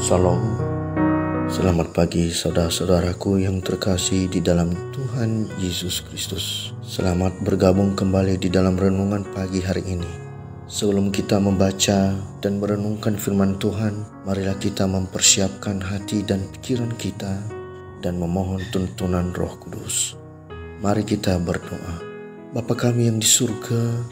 Shalom. Selamat pagi saudara-saudaraku yang terkasih di dalam Tuhan Yesus Kristus. Selamat bergabung kembali di dalam renungan pagi hari ini. Sebelum kita membaca dan merenungkan firman Tuhan, marilah kita mempersiapkan hati dan pikiran kita dan memohon tuntunan Roh Kudus. Mari kita berdoa. Bapa kami yang di surga,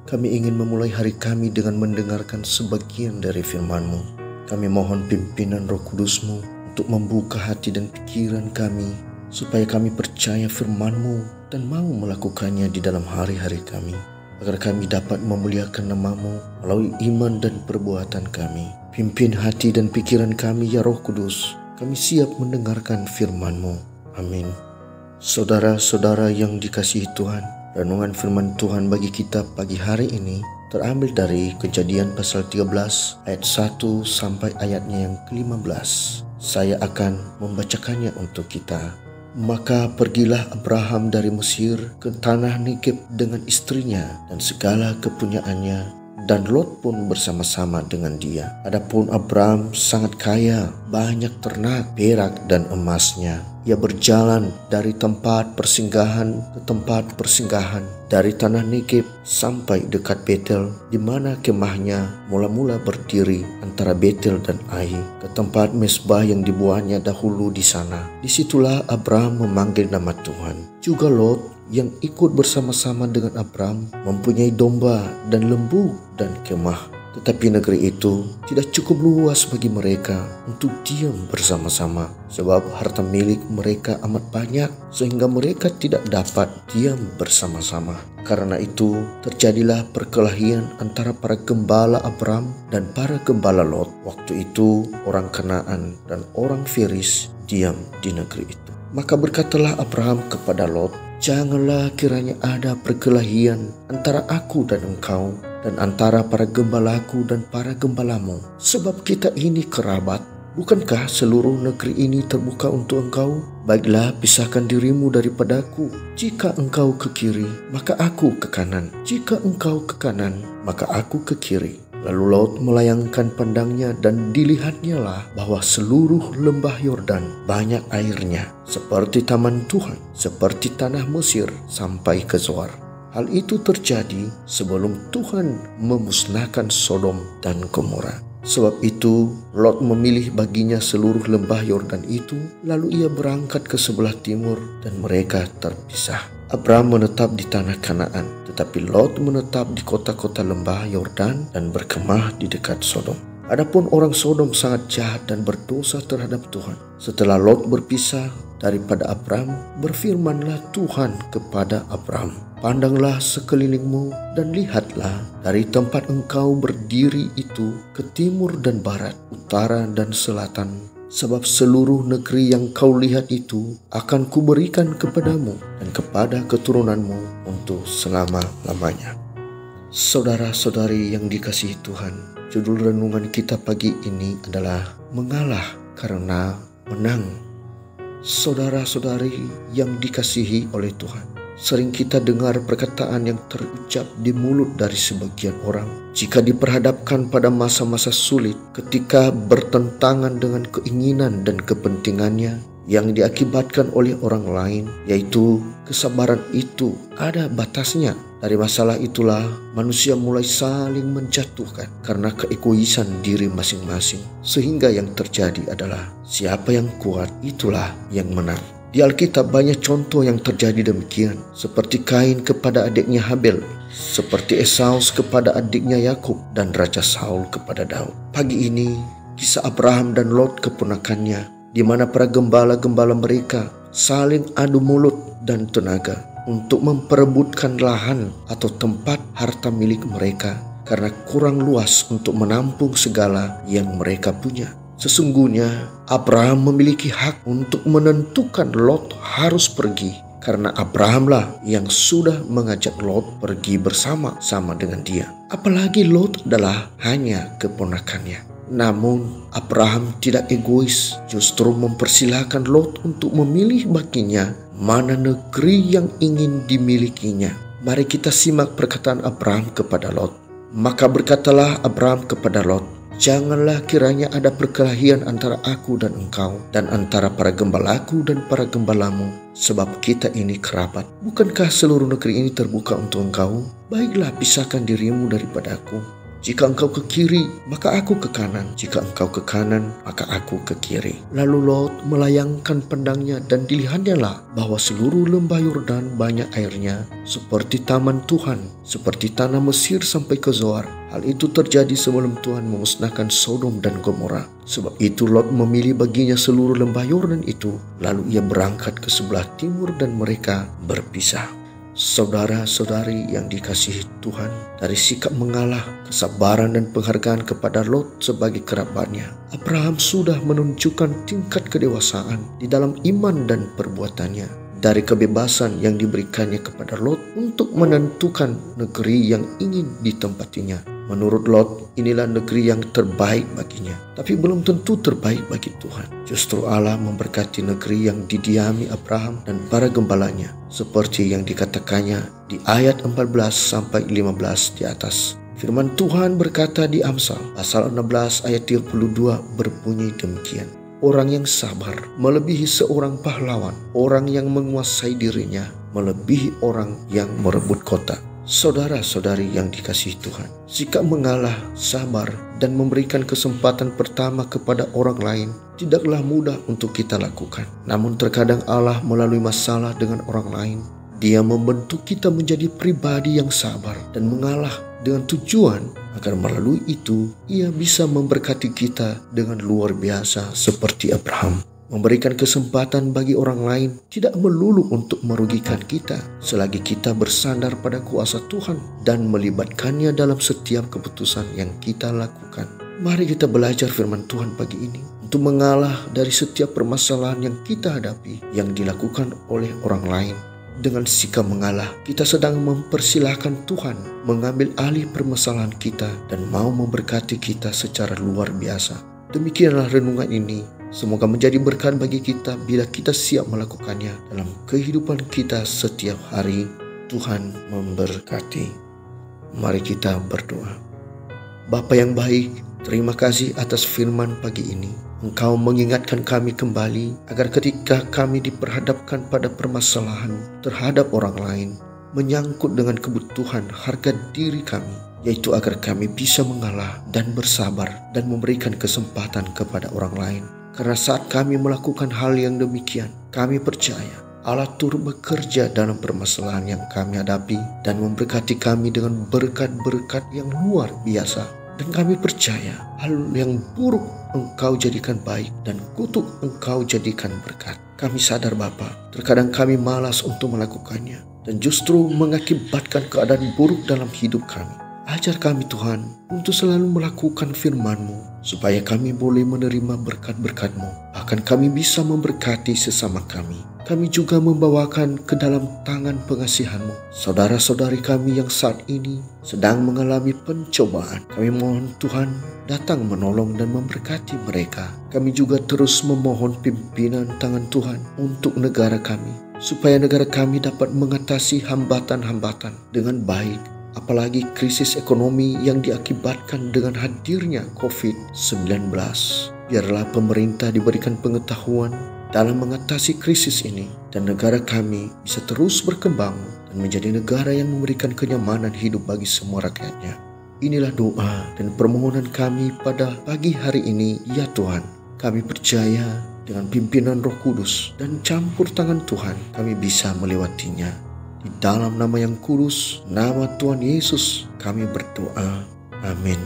kami ingin memulai hari kami dengan mendengarkan sebagian dari firman-Mu. Kami mohon pimpinan Roh Kudus-Mu untuk membuka hati dan pikiran kami, supaya kami percaya firman-Mu dan mau melakukannya di dalam hari-hari kami, agar kami dapat memuliakan nama-Mu melalui iman dan perbuatan kami. Pimpin hati dan pikiran kami ya Roh Kudus, kami siap mendengarkan firman-Mu. Amin. Saudara-saudara yang dikasihi Tuhan, renungan firman Tuhan bagi kita pagi hari ini terambil dari Kejadian pasal 13 ayat 1 sampai ayatnya yang ke-15. Saya akan membacakannya untuk kita. Maka pergilah Abraham dari Mesir ke tanah Negeb dengan istrinya dan segala kepunyaannya, dan Lot pun bersama-sama dengan dia. Adapun Abraham sangat kaya, banyak ternak, perak dan emasnya. Ia berjalan dari tempat persinggahan ke tempat persinggahan, dari tanah Negeb sampai dekat Betel, di mana kemahnya mula-mula berdiri antara Betel dan Ai, ke tempat mezbah yang dibuatnya dahulu di sana. Disitulah Abraham memanggil nama Tuhan. Juga Lot yang ikut bersama-sama dengan Abraham mempunyai domba dan lembu dan kemah. Tetapi negeri itu tidak cukup luas bagi mereka untuk diam bersama-sama, sebab harta milik mereka amat banyak sehingga mereka tidak dapat diam bersama-sama. Karena itu terjadilah perkelahian antara para gembala Abraham dan para gembala Lot. Waktu itu orang Kanaan dan orang Feris diam di negeri itu. Maka berkatalah Abraham kepada Lot, "Janganlah kiranya ada perkelahian antara aku dan engkau, dan antara para gembalaku dan para gembalamu. Sebab kita ini kerabat. Bukankah seluruh negeri ini terbuka untuk engkau? Baiklah, pisahkan dirimu daripadaku. Jika engkau ke kiri, maka aku ke kanan. Jika engkau ke kanan, maka aku ke kiri." Lalu Lot melayangkan pandangnya, dan dilihatnya lah bahwa seluruh lembah Yordan banyak airnya, seperti taman Tuhan, seperti tanah Mesir sampai ke Zoar. Hal itu terjadi sebelum Tuhan memusnahkan Sodom dan Gomora. Sebab itu Lot memilih baginya seluruh lembah Yordan itu, lalu ia berangkat ke sebelah timur dan mereka terpisah. Abraham menetap di tanah Kanaan, tetapi Lot menetap di kota-kota lembah Yordan dan berkemah di dekat Sodom. Adapun orang Sodom sangat jahat dan berdosa terhadap Tuhan. Setelah Lot berpisah daripada Abraham, berfirmanlah Tuhan kepada Abraham, "Pandanglah sekelilingmu dan lihatlah dari tempat engkau berdiri itu ke timur dan barat, utara dan selatan. Sebab seluruh negeri yang kau lihat itu akan kuberikan kepadamu dan kepada keturunanmu untuk selama-lamanya." Saudara-saudari yang dikasihi Tuhan, judul renungan kita pagi ini adalah Mengalah Karena Menang. Saudara-saudari yang dikasihi oleh Tuhan, sering kita dengar perkataan yang terucap di mulut dari sebagian orang jika diperhadapkan pada masa-masa sulit, ketika bertentangan dengan keinginan dan kepentingannya yang diakibatkan oleh orang lain, yaitu kesabaran itu ada batasnya. Dari masalah itulah manusia mulai saling menjatuhkan karena keegoisan diri masing-masing, sehingga yang terjadi adalah siapa yang kuat itulah yang menang. Di Alkitab banyak contoh yang terjadi demikian, seperti Kain kepada adiknya Habel, seperti Esau kepada adiknya Yakub, dan Raja Saul kepada Daud. Pagi ini kisah Abraham dan Lot keponakannya, di mana para gembala-gembala mereka saling adu mulut dan tenaga untuk memperebutkan lahan atau tempat harta milik mereka karena kurang luas untuk menampung segala yang mereka punya. Sesungguhnya Abraham memiliki hak untuk menentukan Lot harus pergi, karena Abrahamlah yang sudah mengajak Lot pergi bersama-sama dengan dia. Apalagi Lot adalah hanya keponakannya. Namun Abraham tidak egois, justru mempersilahkan Lot untuk memilih baginya mana negeri yang ingin dimilikinya. Mari kita simak perkataan Abraham kepada Lot. Maka berkatalah Abraham kepada Lot, Janganlah kiranya ada perkelahian antara aku dan engkau, dan antara para gembalaku dan para gembalamu, sebab kita ini kerabat. Bukankah seluruh negeri ini terbuka untuk engkau? Baiklah, pisahkan dirimu daripada aku. Jika engkau ke kiri, maka aku ke kanan. Jika engkau ke kanan, maka aku ke kiri. Lalu Lot melayangkan pandangnya, dan dilihatnya lah bahwa seluruh lembah Yordan banyak airnya, seperti taman Tuhan, seperti tanah Mesir sampai ke Zoar. Hal itu terjadi sebelum Tuhan memusnahkan Sodom dan Gomora. Sebab itu Lot memilih baginya seluruh lembah Yordan itu, lalu ia berangkat ke sebelah timur dan mereka berpisah. Saudara-saudari yang dikasihi Tuhan, dari sikap mengalah, kesabaran dan penghargaan kepada Lot sebagai kerabatnya, Abraham sudah menunjukkan tingkat kedewasaan di dalam iman dan perbuatannya. Dari kebebasan yang diberikannya kepada Lot untuk menentukan negeri yang ingin ditempatinya. Menurut Lot, inilah negeri yang terbaik baginya, tapi belum tentu terbaik bagi Tuhan. Justru Allah memberkati negeri yang didiami Abraham dan para gembalanya, seperti yang dikatakannya di ayat 14-15 di atas. Firman Tuhan berkata di Amsal pasal 16 ayat 32 berbunyi demikian. Orang yang sabar melebihi seorang pahlawan, orang yang menguasai dirinya melebihi orang yang merebut kota. Saudara-saudari yang dikasihi Tuhan, sikap mengalah, sabar, dan memberikan kesempatan pertama kepada orang lain tidaklah mudah untuk kita lakukan. Namun terkadang Allah melalui masalah dengan orang lain, Dia membentuk kita menjadi pribadi yang sabar dan mengalah dengan tujuan agar melalui itu Ia bisa memberkati kita dengan luar biasa seperti Abraham. Memberikan kesempatan bagi orang lain tidak melulu untuk merugikan kita, selagi kita bersandar pada kuasa Tuhan dan melibatkannya dalam setiap keputusan yang kita lakukan. Mari kita belajar firman Tuhan pagi ini untuk mengalah dari setiap permasalahan yang kita hadapi yang dilakukan oleh orang lain. Dengan sikap mengalah, kita sedang mempersilahkan Tuhan mengambil alih permasalahan kita dan mau memberkati kita secara luar biasa. Demikianlah renungan ini. Semoga menjadi berkat bagi kita bila kita siap melakukannya dalam kehidupan kita setiap hari. Tuhan memberkati. Mari kita berdoa. Bapa yang baik, terima kasih atas firman pagi ini. Engkau mengingatkan kami kembali agar ketika kami diperhadapkan pada permasalahan terhadap orang lain, menyangkut dengan kebutuhan harga diri kami, yaitu agar kami bisa mengalah dan bersabar dan memberikan kesempatan kepada orang lain. Karena saat kami melakukan hal yang demikian, kami percaya Allah turut bekerja dalam permasalahan yang kami hadapi dan memberkati kami dengan berkat-berkat yang luar biasa. Dan kami percaya hal yang buruk Engkau jadikan baik dan kutuk Engkau jadikan berkat. Kami sadar Bapa, terkadang kami malas untuk melakukannya dan justru mengakibatkan keadaan buruk dalam hidup kami. Ajar kami Tuhan untuk selalu melakukan firman-Mu supaya kami boleh menerima berkat-berkat-Mu. Bahkan kami bisa memberkati sesama kami. Kami juga membawakan ke dalam tangan pengasihan-Mu saudara-saudari kami yang saat ini sedang mengalami pencobaan. Kami mohon Tuhan datang menolong dan memberkati mereka. Kami juga terus memohon pimpinan tangan Tuhan untuk negara kami, supaya negara kami dapat mengatasi hambatan-hambatan dengan baik. Apalagi krisis ekonomi yang diakibatkan dengan hadirnya COVID-19. Biarlah pemerintah diberikan pengetahuan dalam mengatasi krisis ini dan negara kami bisa terus berkembang dan menjadi negara yang memberikan kenyamanan hidup bagi semua rakyatnya. Inilah doa dan permohonan kami pada pagi hari ini, ya Tuhan. Kami percaya dengan pimpinan Roh Kudus dan campur tangan Tuhan kami bisa melewatinya. Di dalam nama yang kudus, nama Tuhan Yesus, kami berdoa. Amin.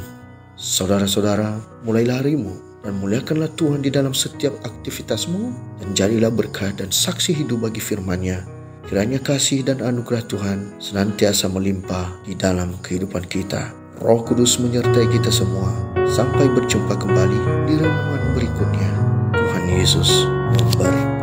Saudara-saudara, mulailah harimu dan muliakanlah Tuhan di dalam setiap aktivitasmu, dan jadilah berkat dan saksi hidup bagi firman-Nya. Kiranya kasih dan anugerah Tuhan senantiasa melimpah di dalam kehidupan kita. Roh Kudus menyertai kita semua. Sampai berjumpa kembali di renungan berikutnya. Tuhan Yesus memberkati.